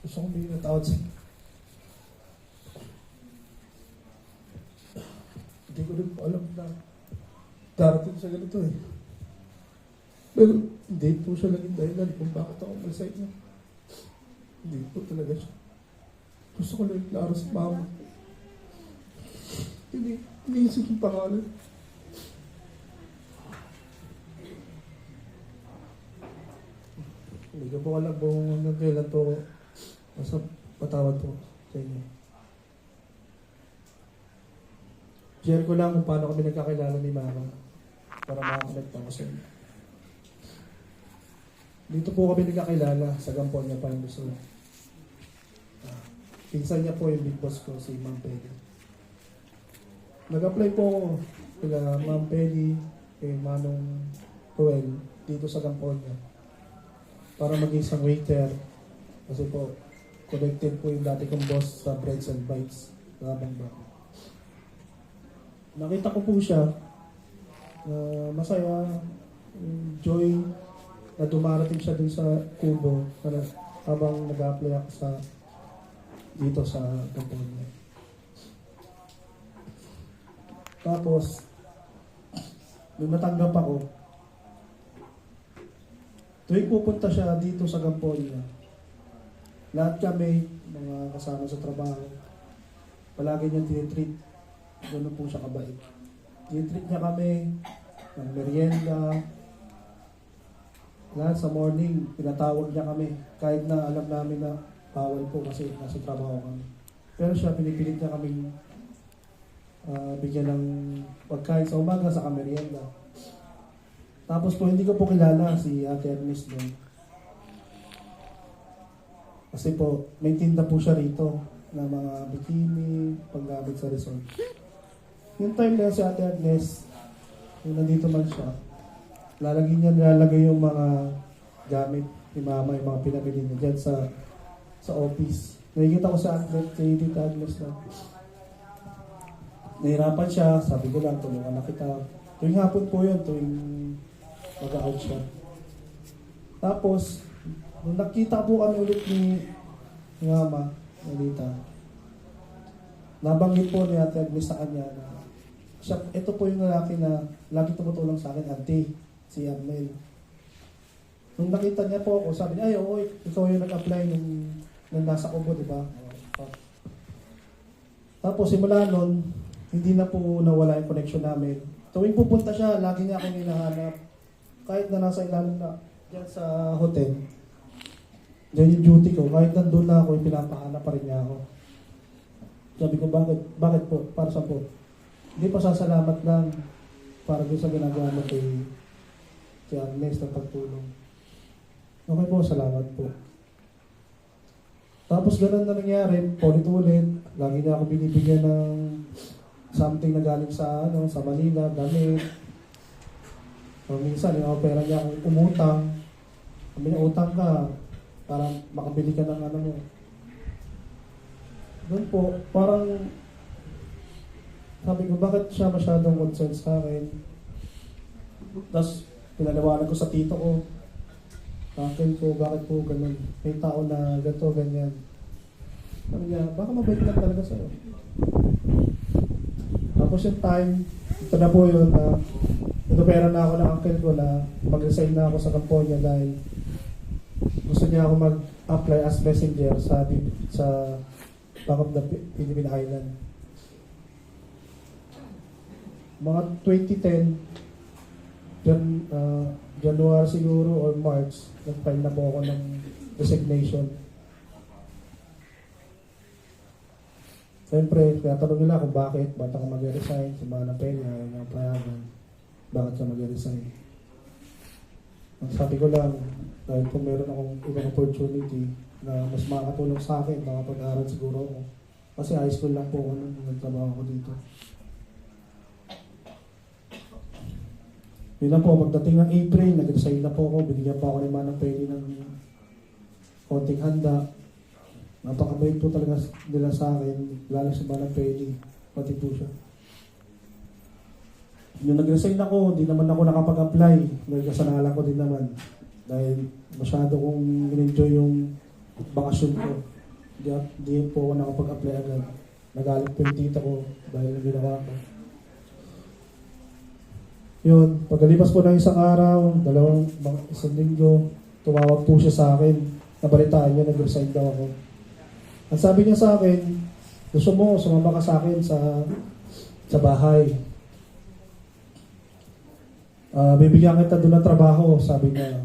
Gusto kong bigyan ng tawad sa hindi ko rin alam na darating sa ganito eh. Pero hindi po siya naging dahilan kung bakit ako masay niya. Hindi po talaga siya. Gusto ko lang klaro sa mama. Iniisip yung pangalan. Hindi ko po alam kung hanggang kailan po basta patawad po sa inyo. Share ko lang kung paano kami nagkakilala ni Mama para makakonect ako sa inyo. Dito po kami nagkakilala sa Gampon niya pa yung gusto. Pinsan niya po yung big boss ko, si Ma'am Peggy. Nag-apply po ako kila Ma'am Peggy, kay Manong Ruel, dito sa Gampon niya. Para maging isang waiter. Kasi po, connected po yung dati kong boss sa Breads and Bites. Nabang. Nakita ko po siya masaya, joy na dumarating siya dun sa Kubo habang nag-apply ako dito sa Camponia. Tapos, nung natanggap ako, tuwing pupunta siya dito sa Camponia, lahat kami, mga kasama sa trabaho, palagi niyang tinitreat. Gano'n po siya kabait. Tinitreat niya kami ng merienda. Lahat sa morning, pinatawag niya kami. Kahit na alam namin na bawal po kasi nasa trabaho kami. Pero siya, pinipilit niya kaming bigyan ng pagkain sa umaga sa merienda. Tapos po, hindi ko po kilala si Ate Ernest doon. Kasi po, may tinda po siya rito na mga bikini, paggamit sa resort. Yung time na si Ate Agnes, yung nandito man siya, nilalagay yung mga gamit ni Mama, yung mga pinabili niya dyan sa office. Nakikita ko sa Agnes, kay Tita Agnes na nahirapan siya, sabi ko lang, tulungan na kita. Tuwing hapon po yun, tuwing mag-out siya. Tapos, nung nakita po kami ulit ni Mama, Nalita, nabanggit po ni Ate Agnes sa kanya na ito po yung lalaki na lagi tumutulong sa akin, Auntie, si Arnel. Nung nakita niya po ako, sabi niya, ay, oo, ikaw yung nag-apply nung nasa Kubo, di ba? Tapos simula nun, hindi na po nawala yung connection namin. Tuwing pupunta siya, lagi niya akong hinahanap. Kahit na nasa ilalim na dyan sa hotel, dyan yung duty ko, kahit nandun na ako, yung pinapahanap pa rin niya ako. Sabi ko, bakit po? Para saan po? Hindi pa sasalamat lang para doon sa ginagawa mo kay Agnes na pagtulong. Okay po, salamat po. Tapos ganun na nangyari, ulit-ulit. Lagi niya ako binibigyan ng something na galing sa Manila, damit. O minsan, yung pera niya akong umutang. Sabi niya, utang ka para makabili ka ng mo. Doon po, parang sabi ko, bakit siya masyadong concerned sa akin? Tapos, pinaliwanag ko sa tito ko, bakit po ganun? May tao na ganito, ganyan. Sabi niya, baka mabait lang talaga sa'yo. Tapos yung time, ito na po yun na inopera na ako ng uncle ko na mag-resign na ako sa Camponia dahil gusto niya ako mag-apply as messenger sa Bank of the Philippine Island. Mga 2010, January siguro or March, nag-file na po ako ng resignation. Siyempre, tinatanong nila kung ba't ako mag-resign, si Manang Peña, ayaw nga payagan, bakit siya mag-resign. Ang sabi ko lang, dahil kung meron akong ibang opportunity na mas makakatulong sa akin, makapag-aral siguro ako. Kasi high school lang po ako nung nagtrabaho ko dito. Yun na po, pagdating ng April, nag-resign na po ako, binigyan pa ako ni Manang Peña ng konting handa. Napakabait po talaga nila sa akin, lalo sa Manang Peña, pati po siya. Yung nag-resign ako, di naman ako nakapag-apply. Dahil kasanalan ko din naman. Dahil masyado kong in-enjoy yung bakasyon ko. Di po ako nakapag-apply agad. Nagalit po yung tita ko dahil ginawa ko. Yun, pagkalipas po ng isang araw, isang linggo, tumawag po siya sa akin. Nabalitaan niya, nag-resign daw ako. Ang sabi niya sa akin, gusto mo, sumama ka sa akin sa bahay. Bibigyan kita doon ng trabaho, sabi niya.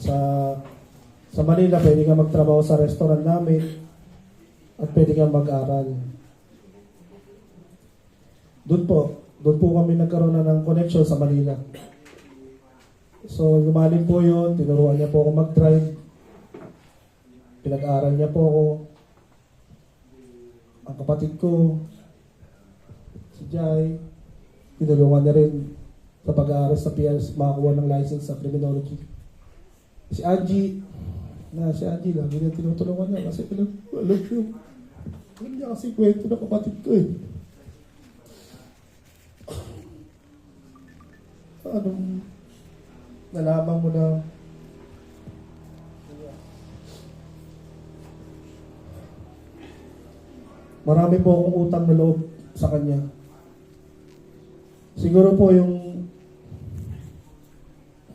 Sa Manila, pwede ka magtrabaho sa restaurant namin at pwede kang mag-aral. Doon po kami nagkaroon na ng connection sa Manila. So, lumalim po yun, tinuruan niya po ako mag-drive. Pinag-aral niya po ako. Ang kapatid ko, si Jai, tinulungan niya rin sa pag-aaral sa PS, makakuha ng license sa criminology. Si Angie lagi niya tinutulungan niya kasi alam niya kasi kwento ng kapatid ko eh. Anong nalaman mo na marami po akong utang na loob sa kanya. Siguro po yung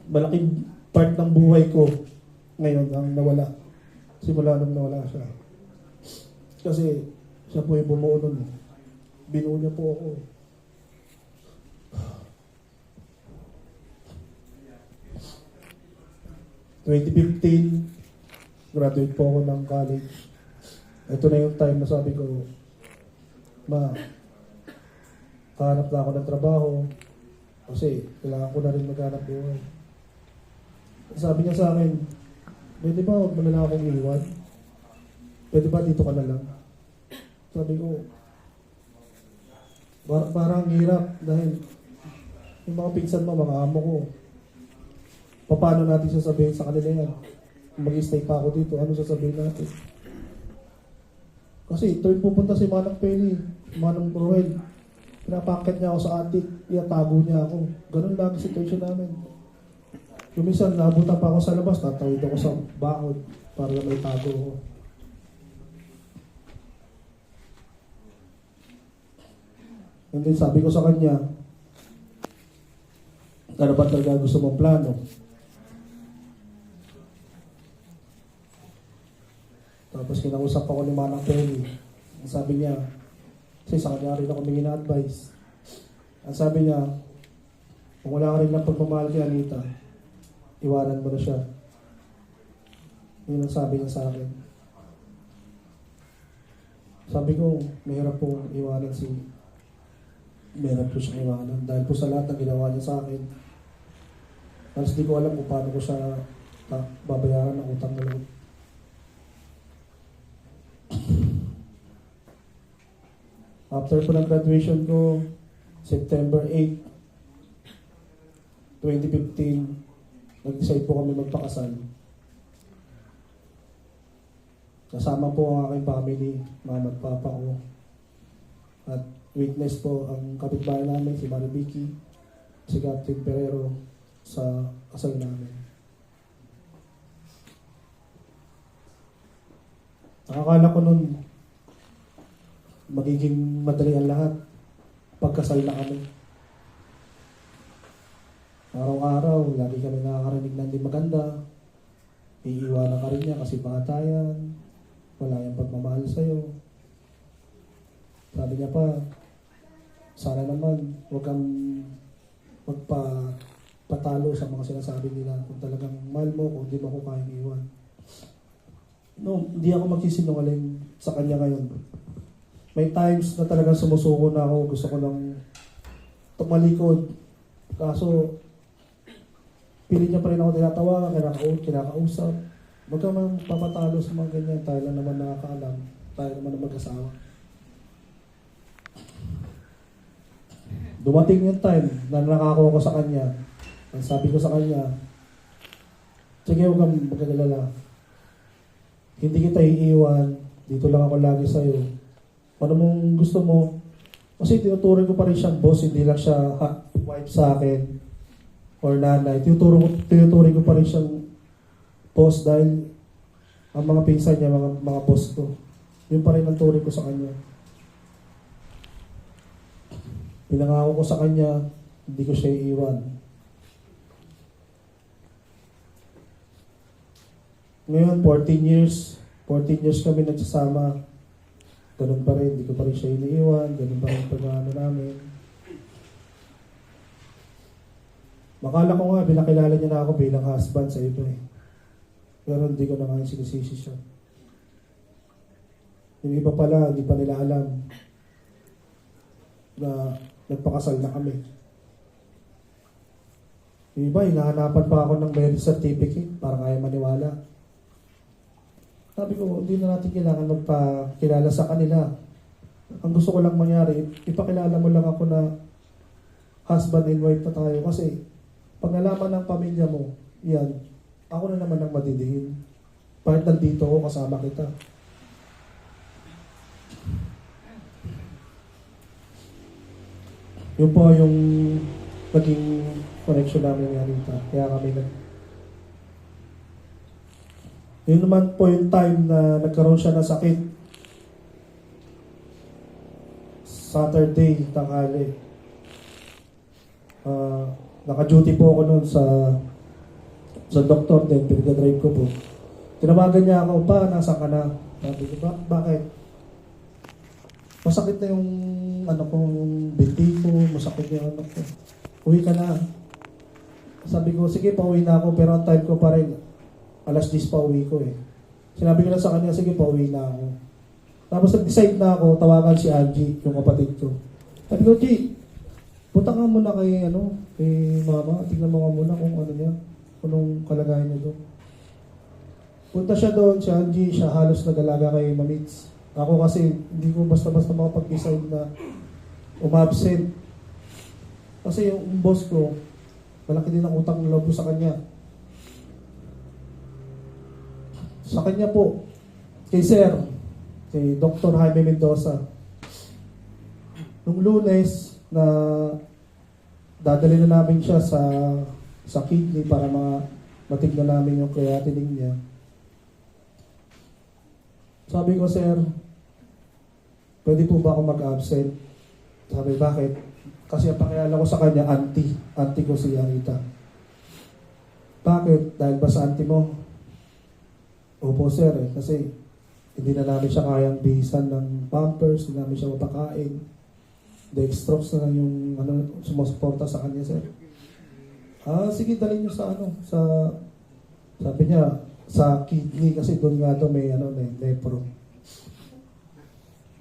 malaking part ng buhay ko ngayon ang nawala. Simula nung nawala siya. Kasi siya po yung bumuo nun. Binuo niya po ako. Graduate po ako ng college. Ito na yung time na sabi ko, kahanap na ako ng trabaho kasi kailangan ko na rin maghanap buhay. Sabi niya sa akin, pwede ba huwag mo na lang akong iwan? Pwede ba dito ka na lang? Sabi ko, parang hirap dahil yung mga pinsan mo, mga amo ko, paano natin sasabihin sa kanila yan? Kung mag-stay pa ako dito, ano sasabihin natin? Kasi ito yung pupunta si Manang Penny, Manang Roel. Pinapakit niya ako sa attic, iatago niya ako. Ganun lang ang situation namin. Yung minsan, nabutan pa ako sa labas, tatawid ako sa bakod para may tago ko. And then sabi ko sa kanya, ano ba talaga gusto mong plano? Tapos kinausap ako ni Manang Penny. Ang sabi niya, kasi sa kanya rin ako humingi na advice. Ang sabi niya, kung wala ka rin ng pagmamahal kay Anita, iwanan mo na siya. Yun ang sabi niya sa akin. Sabi ko, mahirap po iwanan mahirap po siyang iwanan. Dahil po sa lahat ng ginawa niya sa akin. Tapos di ko alam kung paano ko siya babayaran ng utang na loob. After po ng graduation ko, September 8, 2015, nag-decide po kami magpakasal. Kasama po ang aking family, mama at papa ko. At witness po ang kapitbahay namin, si Maribiki, si Captain Perero, sa kasal namin. Nakakala ko nun, magiging madali ang lahat pagkasal na kami. Araw-araw, lagi kami nakakarinig ng di maganda. Iiwanan ka rin niya kasi bata yan. Wala yung pagmamahal sa'yo. Sabi niya pa, sana naman huwag kang magpatalo sa mga sinasabi nila. Kung talagang mahal mo, kung di mo ko kayang iwan. No, hindi ako magsisinungaling sa kanya ngayon. May times na talagang sumusuko na ako, gusto ko lang tumalikod. Kaso, pilit niya pa rin ako tinatawagan, kinakausap. Huwag ka man papatalo sa mga ganyan, tayo lang naman nakakaalam, tayo naman ang mag-asawa. Dumating yung time na nakako ko sa kanya. Ang sabi ko sa kanya, sige, huwag kang magkagalala. Hindi kita iiwan, dito lang ako lagi sa'yo. Ano mong gusto mo? Kasi tinuturing ko pa rin siyang boss, hindi lang siya wife sa akin or nanay. Tinuturing ko pa rin siyang boss dahil ang mga pinsan niya, mga boss ko. Yun pa rin ang turing ko sa kanya. Pinangako ko sa kanya, hindi ko siya iiwan. Ngayon, 14 years kami nagsasama. Ganun pa rin, hindi ko pa rin siya iniiwan, ganun pa rin pag-ano namin. Makala ko nga, pinakilala niya na ako bilang husband sa iba eh. Pero hindi ko na nga sinisisi siya. Yung iba pala, hindi pa nila alam na nagpakasal na kami. Yung iba, hinahanapan pa ako ng marriage certificate para kaya maniwala. Sabi ko, hindi na natin kailangan magpakilala sa kanila. Ang gusto ko lang mangyari, ipakilala mo lang ako na husband and wife na tayo. Kasi pag nalaman ng pamilya mo, yan, ako na naman ang madidihin. Kahit nandito ako, kasama kita. Yun po yung naging connection namin nga dito. Kaya kami yun naman po yung time na nagkaroon siya ng sakit. Saturday, tanghali. Naka-duty po ako noon sa doktor din, pinag-drive ko po. Tinawagan niya ako, pa, nasa ka na? Sabi ko, bakit? Masakit na yung yung binti ko, masakit yung ko. Uwi ka na. Sabi ko, sige, pauwi na ako, pero ang time ko pa rin, alas 10 pa uwi ko eh. Sinabi ko na sa kanya, sige, pauwi na ako. Tapos nag-decide na ako, tawagan si Angie, yung kapatid ko. Sabi ko, G, punta ka muna kay mama, tignan mo nga muna kung ano niya, kung anong kalagayan niya doon. Punta siya doon, si Angie, siya halos nag-alaga kay Mamits. Ako kasi, hindi ko basta-basta makapag-decide na umabsent. Kasi yung boss ko, malaki din ang utang na loob ko sa kanya. Sa kanya po, kay Sir, kay Dr. Jaime Mendoza. Nung Lunes, na dadali na namin siya sa kidney para matignan namin yung creatinine niya. Sabi ko, Sir, pwede po ba ako mag-absent? Sabi, bakit? Kasi ang pakilala ko sa kanya, auntie ko si Anita. Bakit? Dahil ba sa auntie mo? Opo, Sir, kasi hindi na namin siya kayang bihisan ng pampers, hindi namin siya mapakain. Dextrox na lang yung sumusuporta sa kanya, Sir. Sige, dalhin niyo sabi niya, sa kidney, kasi doon nga may lepro.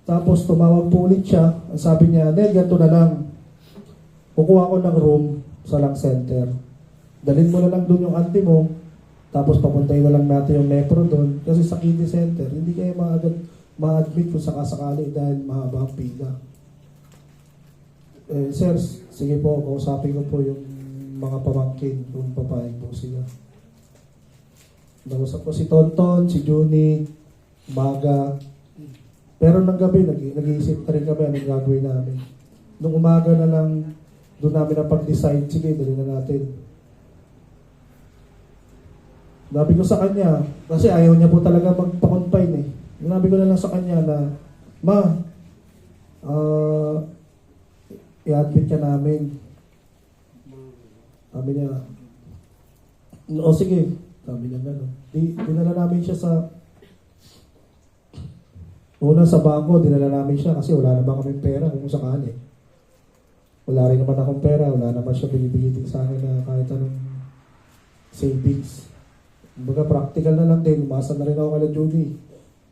Tapos tumawag po ulit siya, sabi niya, Nel, ganito na lang. Kukuha ko ng room sa Lang Center. Dalhin mo na lang doon yung auntie mo, tapos papuntahin na lang natin yung lepro doon. Kasi sa kidney center, hindi kayo ma-admit kung sakasakali dahil mahaba ang pila. Sir, sige po, kausapin ko po yung mga pamangkin kung papayag po sila. Nausap ko si Tonton, si Juni, Maga. Pero ng gabi, nag-iisip na rin kami anong gagawin namin. Nung umaga na lang, doon namin na pag-decide, sige, dali na natin. Sabi ko sa kanya, kasi ayaw niya po talaga magpa-confine eh. Sabi ko na lang sa kanya na, Ma, i-admit ka namin. Sabi niya, o sige. Sabi niya gano'n. Dinala namin siya sa bangko, dinala namin siya kasi wala naman kaming pera kung sakali. Wala rin naman akong pera, wala naman siya binibigitin sa akin na kahit anong savings. Kumbaga practical na lang din, umasa na rin ako kala Judy.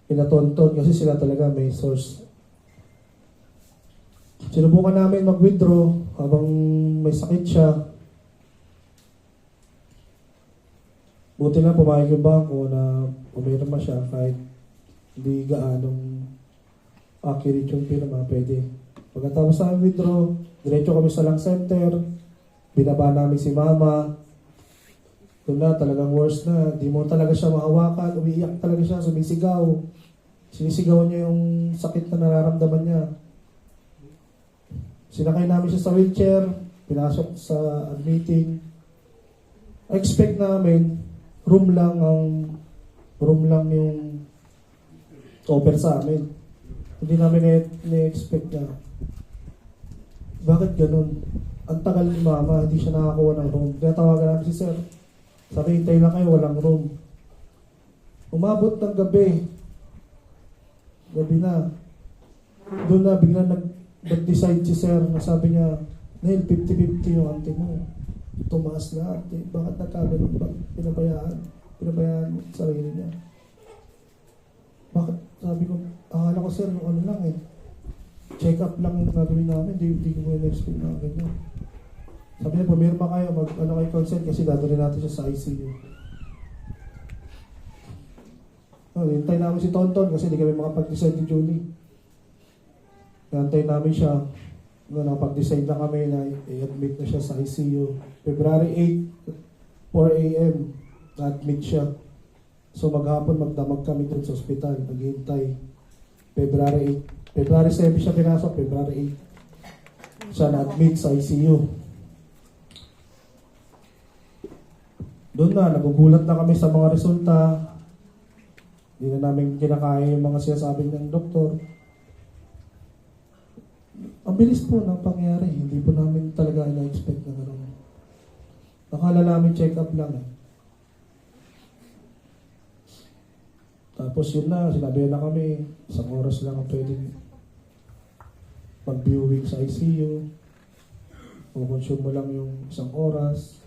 Pinatonton kasi sila talaga may source. Sinubukan namin mag-withdraw habang may sakit siya. Buti na pumayag yung bangko na pumirma siya kahit hindi gaanong accurate yung pirma, pwede. Pagkatapos namin withdraw, diretso kami sa Lang Center, binaba namin si Mama. Doon na, talagang worse na. Di mo talaga siya mahawakan, umiiyak talaga siya, sumisigaw. Sinisigaw niya yung sakit na nararamdaman niya. Sinakay namin siya sa wheelchair, pinasok sa admitting. Expect namin, room lang yung offer sa amin. Hindi namin na-expect na. Bakit ganun? Ang tagal ni mama, hindi siya nakakuha ng room. Kaya tawagan namin si sir. Sabi, hintay lang kayo, walang room. Umabot ng gabi. Gabi na. Doon na, biglang nag-decide si sir na sabi niya, Neil, 50-50 yung ante mo. Tumaas na ante. Bakit nagkaganon ba? Pinabayaan mo sa sarili niya. Bakit? Sabi ko, akala ko sir, yung ano lang eh. Check up lang yung gagawin namin. Hindi ko mo in-expect na ganyan. Sabi niya, pumirma kayo, kayo consent kasi dadalhin natin siya sa ICU. Hintay namin si Tonton kasi hindi kami makapag-decide ni Julie. Hintay namin siya. Nakapag-decide na kami na i-admit na siya sa ICU. February 8, 4 a.m. na-admit siya. So maghapon magdamag kami dun sa ospital. Naghihintay. February 8. February 7 siya pinasok. February 8. Siya na-admit sa ICU. Doon na, nagugulat na kami sa mga resulta. Hindi na namin kinakaya yung mga sinasabi ng doktor. Ang bilis po ng pangyari. Hindi po namin talaga na-expect na gano'n. Nakala namin check-up lang eh. Tapos yun na, sinabi na kami, isang oras lang ang pwedeng mag-viewing sa ICU. Kukonsume mo lang yung isang oras.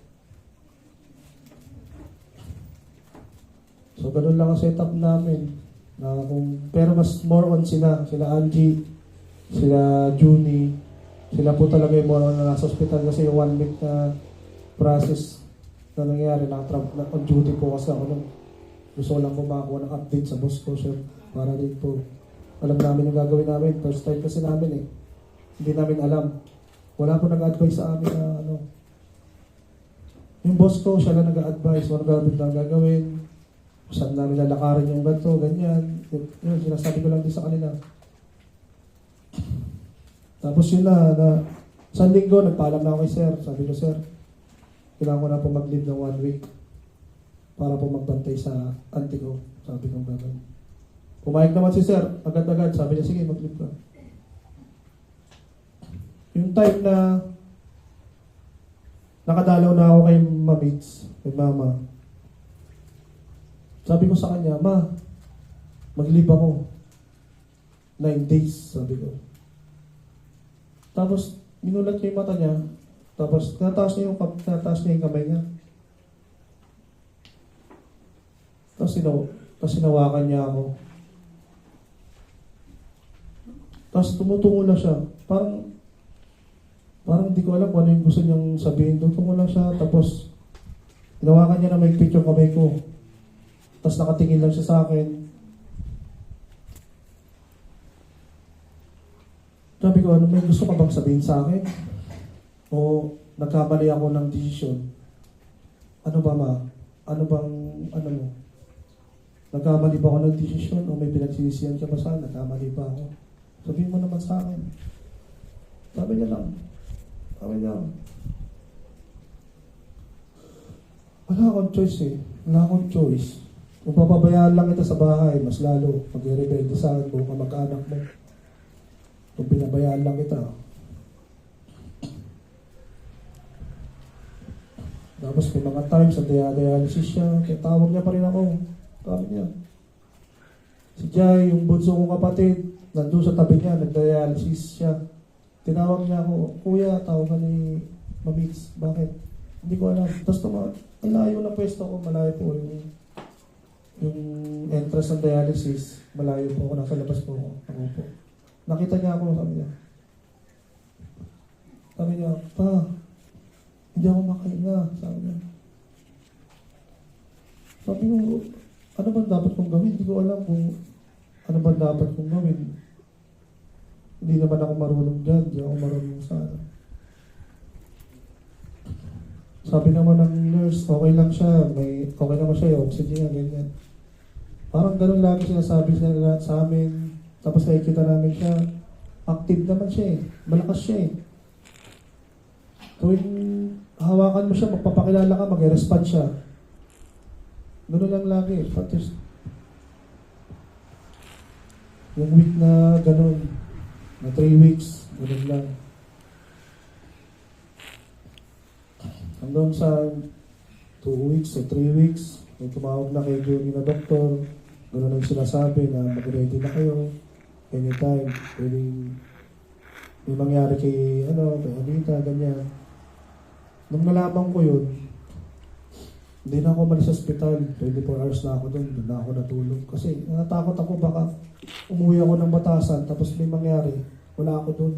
So, ganun lang ang setup namin. Pero mas more on sila Angie, sila Junie, sila po talaga yung more on na nasa hospital kasi yung 1 week na process na nangyari, on duty po kasi ako nung gusto ko lang po makakuha ng update sa boss ko, sir, para din po alam namin yung gagawin namin. First time kasi namin eh. Hindi namin alam. Wala po nag-advise sa amin na ano. Yung boss ko, siya lang nag-advise, ano gagawin. Saan namin lalakarin yung ganito, ganyan. Yun, sinasabi ko lang din sa kanila. Tapos yun na sa linggo, nagpaalam na ako kay sir. Sabi ko, sir, kailangan ko na po mag-leave ng 1 week para po magbantay sa auntie ko. Sabi ko gano'n. Pumayag naman si sir, agad-agad. Sabi niya, sige, mag-leave ka. Yung time na nakadalaw na ako kay Mamits, kay mama, sabi ko sa kanya, ma, mag-leave ako. 9 days, sabi ko. Tapos, minulat niya yung mata niya. Tapos, nataas niya yung kamay niya. Tapos, sinawakan niya ako. Tapos, tumutungo na siya. Parang hindi ko alam kung ano yung gusto niyang sabihin. Tumutungo lang siya. Tapos, hinawakan niya na may picture kamay ko. Tapos nakatingin lang siya sa akin. Sabi ko, ano, may gusto ka bang sabihin sa akin? O nagkamali ako ng desisyon? Ano ba ma? Ano mo? Nagkamali ba ako ng desisyon? O may pinagsisisihan ka ba sa akin? Nagkamali ba ako? Sabihin mo naman sa akin. Sabi niya lang. Wala akong choice eh. Wala akong choice. Kung papabayaan lang kita sa bahay, mas lalo mag-rebelde sa akin kung kamag-anak mo. Kung pinabayaan lang kita. Tapos may mga times sa dialysis siya, kaya tawag niya pa rin ako. Tawag niya. Si Jai, yung bunso kong kapatid, nandun sa tabi niya, nag-dialysis siya. Tinawag niya ako, kuya, tawag ka ni Mamits. Bakit? Hindi ko alam. Tapos ang layo ng pwesto ko, malayo po yung entrance ng dialysis, malayo po ako, nasa labas po ako po. Nakita niya ako, sabi niya, pa, hindi ako makahinga, sabi niya. Sabi ko, ano ba dapat kong gawin? Hindi ko alam kung ano ba dapat kong gawin. Hindi naman ako marunong dyan, hindi ako marunong sa ano. Sabi naman ng nurse, okay lang siya, okay naman siya, yung oxygen niya, ganyan. Parang ganun lagi sinasabi nila sa amin. Tapos nakikita namin siya, active naman siya eh. Malakas siya eh. Tuwing hawakan mo siya, magpapakilala ka, mag-respond siya. Ganun lang lagi. Yung week na ganun, na 3 weeks, ganun lang. Hanggang sa 2 weeks o 3 weeks, may tumawag na kay Johnny na doktor. Ganun ang sinasabi na mag-ready na kayo. Anytime, pwedeng may mangyari kay, kay Anita, ganyan. Nung nalaman ko yun, hindi na ako malis sa ospital. 24 hours na ako doon. Doon na ako natulog. Kasi natakot ako baka umuwi ako ng Batasan tapos may mangyari. Wala ako doon.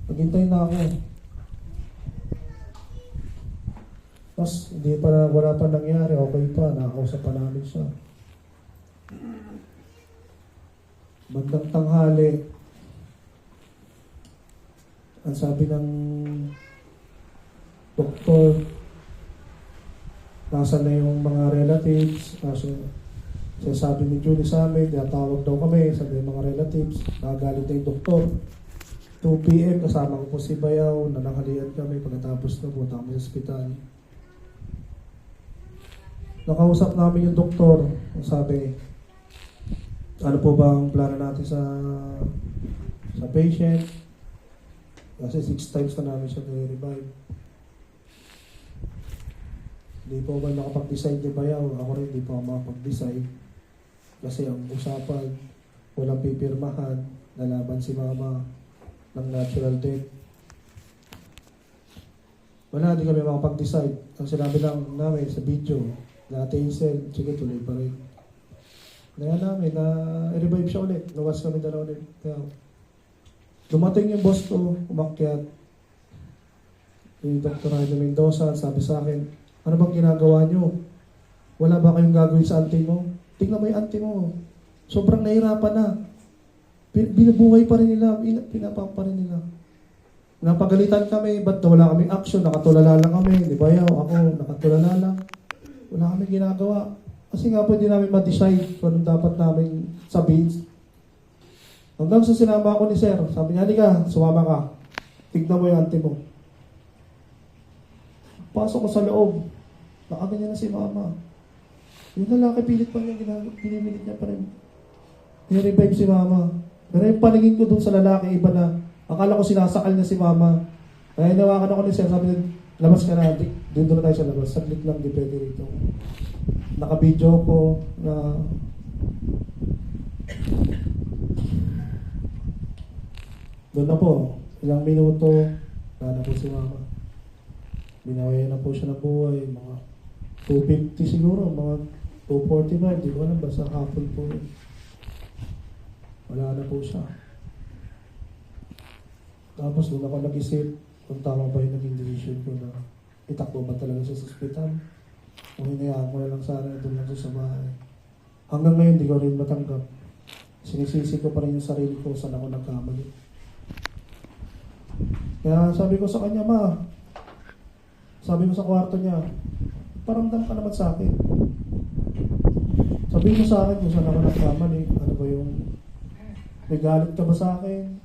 Naghintay na ako. Tapos wala pa nangyari. Okay pa. Nakakausap pa namin siya. Bandang tanghali, ang sabi ng doktor, nasa na yung mga relatives, kasi sabi ni Julie sa amin, tinatawag daw kami, sabi ng mga relatives, nakagalit na yung doktor. 2 p.m. kasama ko po si Bayaw, nananghalian kami, pagkatapos na punta kami sa ospital. Nakausap namin yung doktor, sabi, ano po ba ang plano natin sa patient? Kasi 6 times na namin siya nire-revive. Hindi po ba nakapag-decide ni Bayaw? Ako rin hindi po ako makapag-decide. Kasi ang usapan, walang pipirmahan, nalaban si mama ng natural death. Wala, hindi kami makapag-decide. Ang sinabi lang namin sa video, na Hazel, sige tuloy pa rin. Kaya namin na i-revive siya ulit. Luwas kami dalawa ulit. Kaya, dumating yung boss ko, umakyat. Yung Dr. Jaime Mendoza, sabi sa akin, ano bang ginagawa nyo? Wala ba kayong gagawin sa auntie mo? Tingnan mo yung auntie mo. Sobrang nahirapan na. Binubuhay pa rin nila, pinapapa rin nila. Napagalitan kami, ba't wala kaming action? Nakatulala lang kami. Di ba yaw? Ako, nakatulala lang. Wala kami ginagawa. Kasi nga po, hindi namin ma-decide kung anong dapat namin sabihin. Hanggang sa sinama ako ni Sir, sabi niya, halika, sumama ka. Tignan mo yung auntie mo. Pasok ko sa loob. Nakaganyan na si mama. Yung lalaki, pilit pa niya, pinimilit niya pa rin. Nirevive si mama. Pero yung paningin ko dun sa lalaki, iba na. Akala ko sinasakal niya si mama. Kaya inawakan ako ni Sir, sabi niya, labas ka na, doon na tayo sa labas. Saglit lang, di pwede rito. Naka-video ko na doon na po, ilang minuto, na po si mama. Binawayan na po siya ng buhay, mga 250 siguro, mga 245, di ko alam, basta hapon po. Wala na po siya. Tapos doon ako nag-isip kung tama ba yung naging decision ko na itakbo ba talaga siya sa ospital. Kung hinayaan ko na lang sana doon lang siya sa bahay. Hanggang ngayon, di ko rin matanggap. Sinisisi ko pa rin yung sarili ko saan ako nagkamali. Kaya sabi ko sa kanya, ma, sabi ko sa kwarto niya, paramdam ka naman sa akin. Sabi mo sa akin kung saan ako nagkamali. Ano ba yung, may galit ka ba sa akin?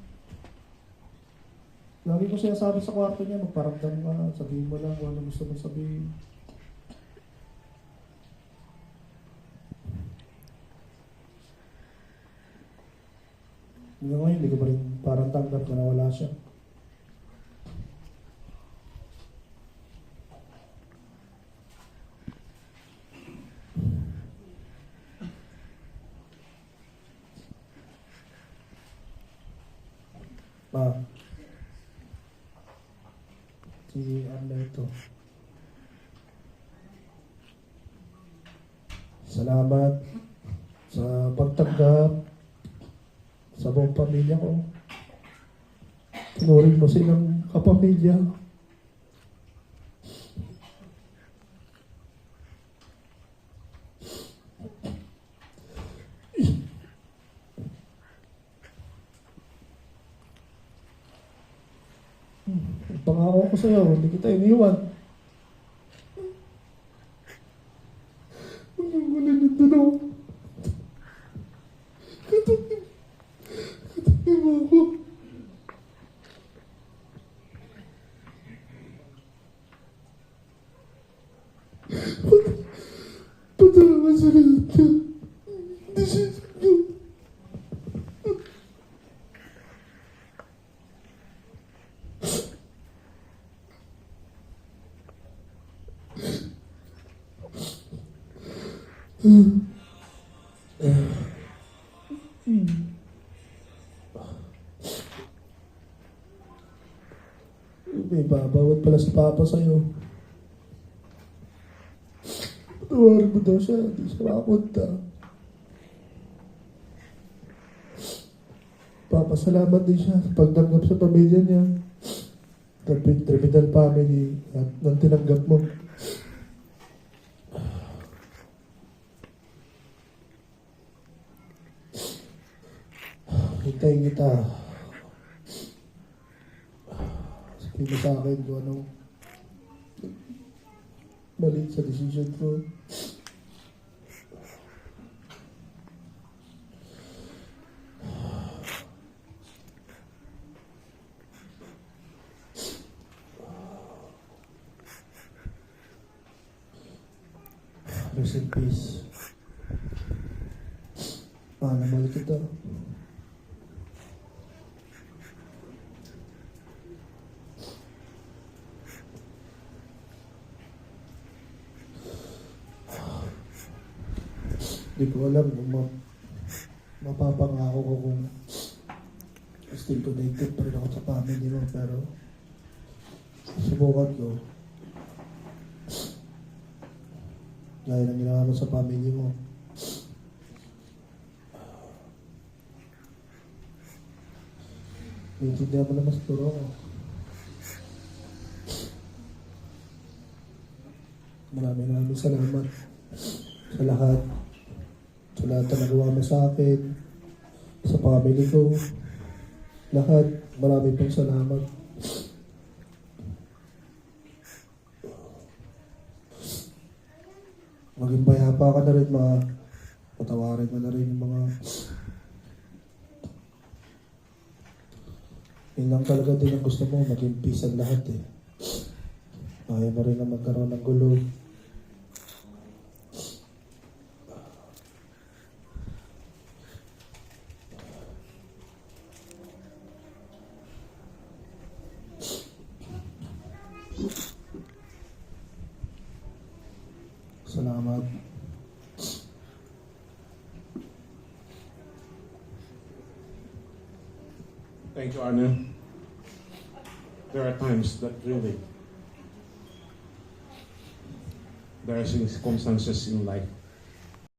Lagi ko siya sabi sa kwarto niya, magparamdam ka, sabihin mo lang kung ano gusto mong sabihin. Hanggang ngayon, hindi ko pa rin parang tanggap na nawala siya. Si Anna ito. Salamat sa pagtanggap sa buong pamilya ko. Tinuring mo silang kapamilya. Pangako ko sa'yo, hindi kita iniwan. Hanggang wala nandun ako. Katabi mo ako. Patalaman sa lahat niya. Hindi siya sagot. May babawat pala si Papa sa'yo. Patawarin mo daw siya, hindi siya makapunta. Papasalamat din siya sa pagtanggap sa pamilya niya. Terminal family at nang tinanggap mo. Hintayin kita. Sabihin mo sa akin kung anong mali sa decision ko. Rest in peace. Mahal kita. Hindi ko alam kung mapapangako ko kung still connected pa rin ako sa family mo, pero subukan ko. Gaya ng ginawa mo sa family mo. Naiintindihan mo naman siguro ako. Maraming salamat sa lahat. Sa lahat na nagawa mo sa akin, sa family ko, lahat, marami pong salamat. Maging payapa ka na rin, patawarin mo na rin yung mga yun lang talaga din ang gusto mo, maging peace ang lahat eh. Ayaw mo rin na magkaroon ng gulo. Salamat. Thank you, Arne. There are times that really there are circumstances in life